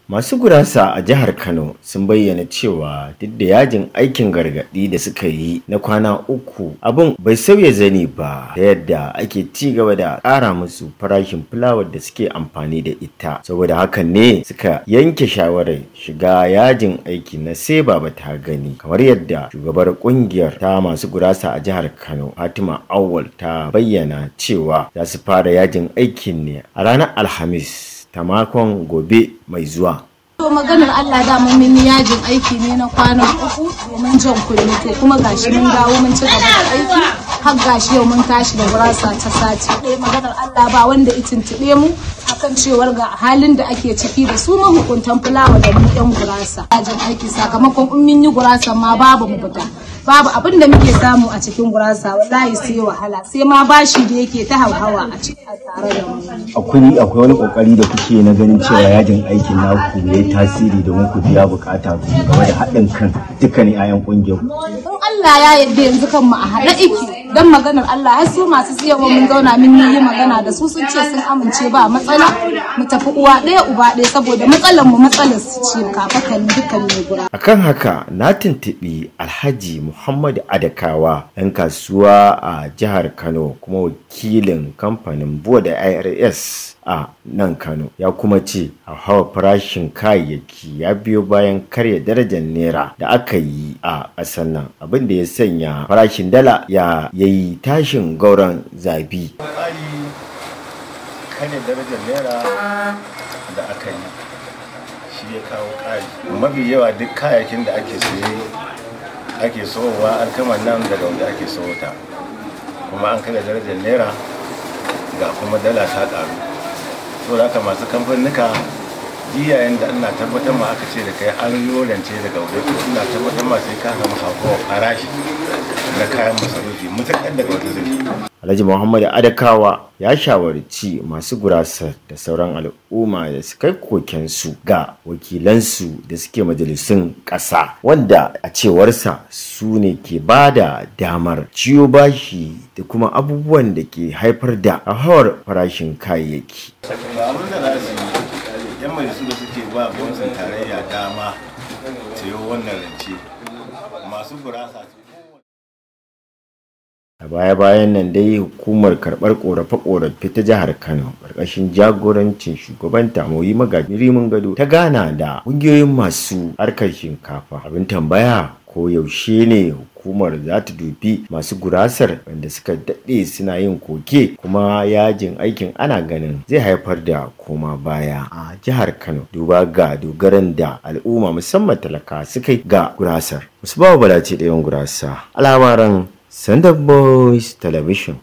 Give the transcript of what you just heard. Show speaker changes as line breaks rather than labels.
Masu gurasa a jihar Kano sun bayyana cewa duk da yajin aikin gargaɗi da suka yi na kwana uku, abin bai sauya zani ba da yadda ake ci gaba da ƙara musu farashin fulawar da suke amfani da ita. Saboda hakan ne suka yanke shawarar shiga yajin aiki na sai baba ta gani, kamar yadda shugabar ƙungiyar ta masu gurasa a jihar Kano Fatima Awwal ta bayyana cewa za su fara yajin aikin ne a ranar Alhamis ta makon gobe mai zuwa.
To maganar Allah da mun yi yajin aiki ne na kwana uku domin jan kunne, to kuma gashi mun dawo mun ci gaba da aiki har gashi yau mun tashi da gurasa ta sati ɗaya. Maganar Allah ba wanda ya tuntube mu akan cewar ga halin da ake ciki da su mahukuntan fulawa da mu yan gurasa. Yajin aiki sakamakon in mun yi gurasa ma babu mu fita, babu abin da muke samu a cikin gurasa, wallahi sai wahala, sai ma bashi da yake ta hauhawa a cikin tare da mu.
Akwai wani kokari da kuke na ganin cewa yajin aikin naku yayi tasiri domin ku biya bukata game da haɗin kan dukkanin 'ya'yan ƙungiyar?
In Allah ya yarda yanzu kan mu a haɗa iki, dan maganar Allah har su masu siyarwa mun zauna mun yi magana da su, sun ce sun amince ba matsala mu tafi uwa ɗaya uba ɗaya, saboda matsalar su ce kafakan dukkan mai gura.
Akan haka na tuntuɓi Alhaji Muhammad Adakawa, ɗan kasuwa a jihar Kano kuma wakilin kamfanin Buwa da IRS a nan Kano, ya kuma ce hawa farashin kayayyaki ya biyo bayan karya darajar naira da aka yi a ƙasar nan, abin da ya sanya farashin dala ya yi tashin gauron zabi.
Karya darajar naira da aka yi shi ya kawo ƙari. Mafi yawa duk kayayyakin da ake saye ake sowa an kama nan daga wanda ake sowota, kuma an karya darajar naira ga kuma dala ta ƙaru. saboda haka masu kamfanika yayin da ina tabbatar ma aka ce da kai an yolance daga waje, to ina tabbatar ma sai ka samu hauhawar farashi na kayan masarufi mutakar daga wata zai.
Alhaji Muhammad Adakawa ya shawarci masu gurasa da sauran al'umma da su kai kokensu ga wakilansu da suke majalisun ƙasa, wanda a cewarsa su ne ke ba da damar ciyo bashi da kuma abubuwan da ke haifar da hauhawar farashin kayayyaki.
Abin da za su yi, yan majalisu da suke ba gwamnatin tarayya dama ciyo wannan rance masu gurasa.
A baya-bayan nan dai hukumar karɓar ƙorafe-ƙorafe ta jihar Kano ƙarƙashin jagorancin shugaban Tamoyi Magaji Rimin Gado ta gana da ƙungiyoyin masu harkar shinkafa. Abin tambaya ko yaushe ne hukumar za ta dubi masu gurasar wanda suka daɗe suna yin koke, kuma yajin aikin ana ganin zai haifar da koma baya a jihar Kano duba ga dogaran da al'umma musamman talaka suka yi ga gurasar. Musu bawa balace ɗayan gurasa a labaran Sanda Boys Television.